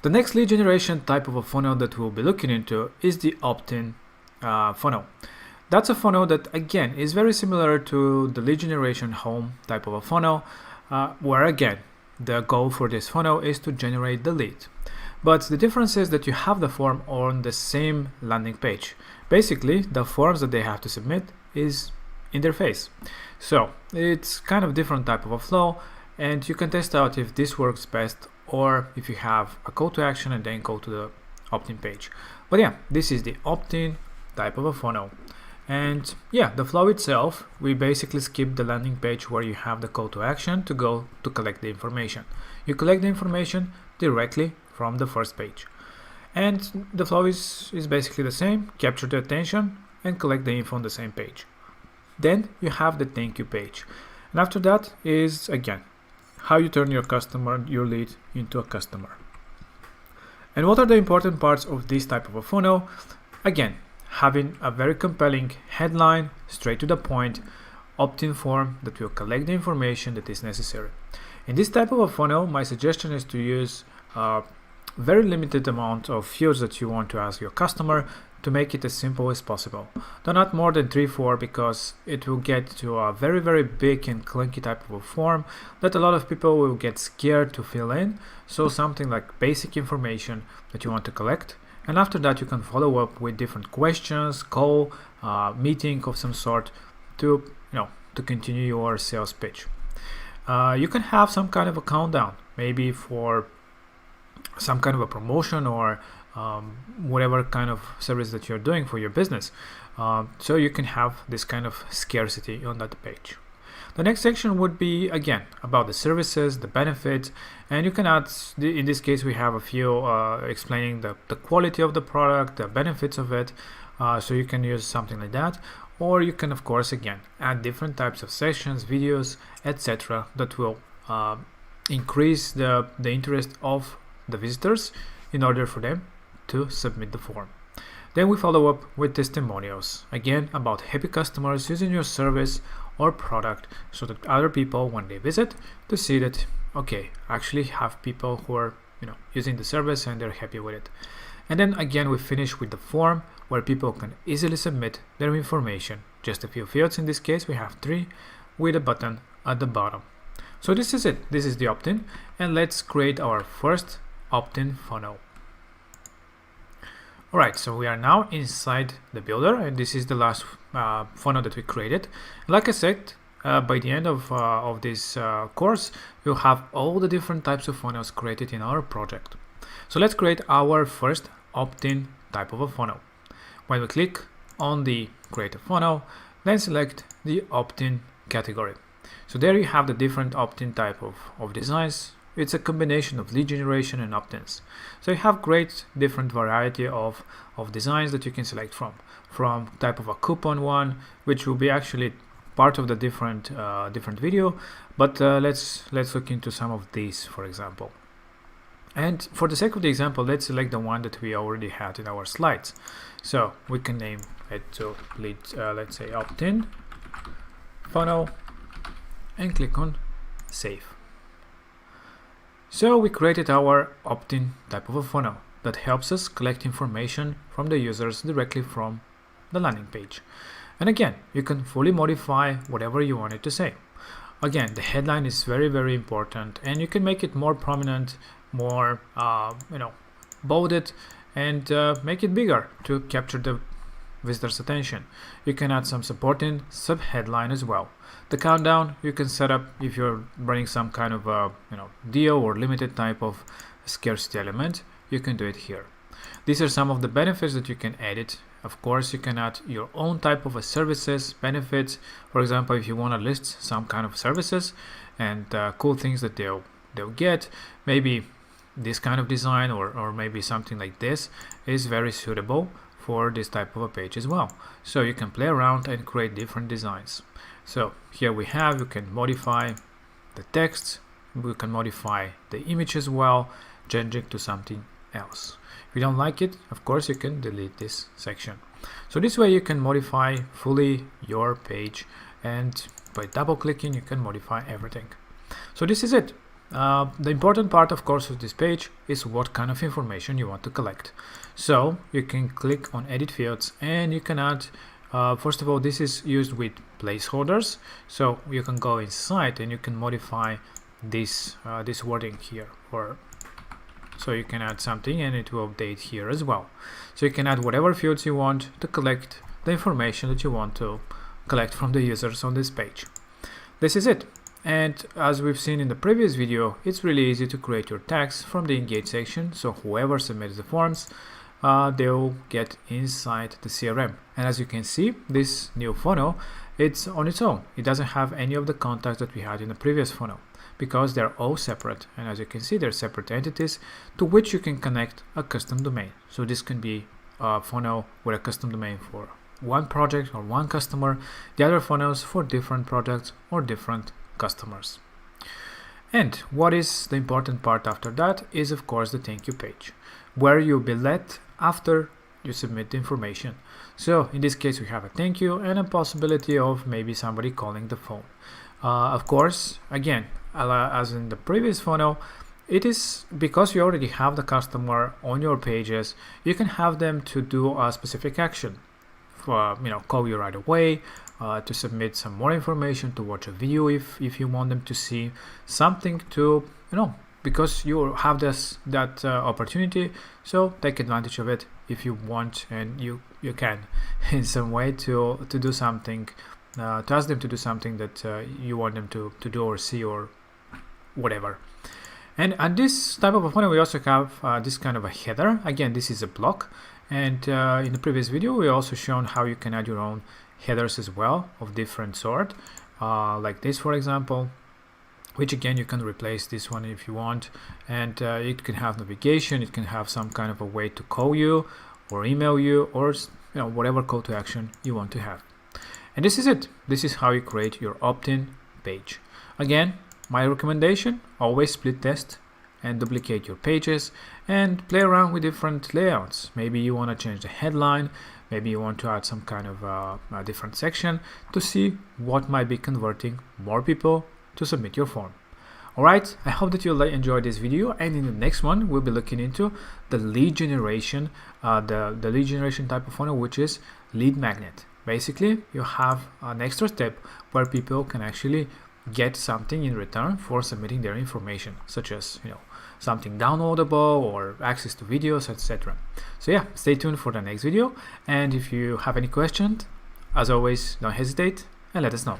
The next lead generation type of a funnel that we'll be looking into is the opt-in funnel. That's a funnel that again is very similar to the lead generation home type of a funnel, where again the goal for this funnel is to generate the lead. But the difference is that you have the form on the same landing page. Basically, the forms that they have to submit is in their face. So it's kind of different type of a flow, and you can test out if this works best or if you have a call to action and then go to the opt-in page. But yeah, this is the opt-in type of a funnel. And yeah, the flow itself, we basically skip the landing page where you have the call to action to go to collect the information. You collect the information directly from the first page. And the flow is basically the same: capture the attention and collect the info on the same page. Then you have the thank you page. And after that is again how you turn your lead into a customer. And what are the important parts of this type of a funnel? Again, having a very compelling headline, straight to the point, opt-in form that will collect the information that is necessary. In this type of a funnel, my suggestion is to use a very limited amount of fields that you want to ask your customer to make it as simple as possible. Do not more than 3-4, because it will get to a very, very big and clunky type of a form that a lot of people will get scared to fill in. So something like basic information that you want to collect. And after that, you can follow up with different questions, call, meeting of some sort to continue your sales pitch. You can have some kind of a countdown, maybe for some kind of a promotion or whatever kind of service that you're doing for your business. So you can have this kind of scarcity on that page. The next section would be again about the services, the benefits, and you can add, in this case we have a few explaining the quality of the product, the benefits of it, so you can use something like that. Or you can of course again add different types of sessions, videos, etc. that will increase the interest of the visitors in order for them to submit the form. Then we follow up with testimonials, again about happy customers using your service or product, so that other people, when they visit, to see that okay, actually have people who are using the service and they're happy with it. And then again we finish with the form where people can easily submit their information. Just a few fields, in this case we have 3, with a button at the bottom. So this is it. This is the opt-in, and let's create our first opt-in funnel. Alright, so we are now inside the builder, and this is the last funnel that we created. Like I said, by the end of this course, you'll have all the different types of funnels created in our project. So let's create our first opt-in type of a funnel. When we click on the create a funnel, then select the opt-in category. So there you have the different opt-in type of designs. It's a combination of lead generation and opt-ins. So you have great different variety of designs that you can select from type of a coupon one, which will be actually part of the different video. But let's look into some of these, for example. And for the sake of the example, let's select the one that we already had in our slides. So we can name it to lead, let's say opt-in funnel, and click on save. So we created our opt-in type of a funnel that helps us collect information from the users directly from the landing page. And again, you can fully modify whatever you want it to say. Again, the headline is very, very important, and you can make it more prominent, more bolded, and make it bigger to capture the visitor's attention. You can add some supporting sub-headline as well. The countdown you can set up if you're running some kind of deal or limited type of scarcity element. You can do it here. These are some of the benefits that you can edit. Of course, you can add your own type of services, benefits. For example, if you want to list some kind of services and cool things that they'll get, maybe this kind of design or maybe something like this is very suitable for this type of a page as well. So you can play around and create different designs. So here we have, you can modify the text, we can modify the image as well, changing to something else. If you don't like it, of course you can delete this section. So this way you can modify fully your page, and by double clicking you can modify everything. So this is it. The important part, of course, of this page is what kind of information you want to collect. So you can click on edit fields and you can add, first of all, this is used with placeholders. So you can go inside and you can modify this wording here, so you can add something and it will update here as well. So you can add whatever fields you want to collect the information that you want to collect from the users on this page. This is it. And as we've seen in the previous video, it's really easy to create your tags from the engage section. So whoever submits the forms, they'll get inside the CRM. And as you can see, this new funnel, it's on its own. It doesn't have any of the contacts that we had in the previous funnel, because they're all separate. And as you can see, they're separate entities to which you can connect a custom domain. So this can be a funnel with a custom domain for one project or one customer, the other funnels for different projects or different customers. And what is the important part after that is, of course, the thank you page, where you'll be led after you submit the information. So in this case, we have a thank you and a possibility of maybe somebody calling the phone. Of course, again, as in the previous funnel, it is because you already have the customer on your pages, you can have them to do a specific action. Call you right away, to submit some more information, to watch a video if you want them to see something, to because you have that opportunity. So take advantage of it if you want, and you can in some way to do something, to ask them to do something that you want them to do or see or whatever. And at this type of a funnel, we also have this kind of a header. Again, this is a block. And in the previous video, we also shown how you can add your own headers as well of different sort, like this, for example, which again, you can replace this one if you want. And it can have navigation, it can have some kind of a way to call you or email you, or whatever call to action you want to have. And this is it. This is how you create your opt-in page. Again, my recommendation, always split test and duplicate your pages and play around with different layouts. Maybe you want to change the headline, maybe you want to add some kind of a different section to see what might be converting more people to submit your form. Alright, I hope that you'll enjoy this video, and in the next one we'll be looking into the lead generation, the lead generation type of funnel, which is lead magnet. Basically, you have an extra step where people can actually get something in return for submitting their information, such as something downloadable or access to videos, etc. So yeah, stay tuned for the next video, and if you have any questions, as always, don't hesitate and let us know.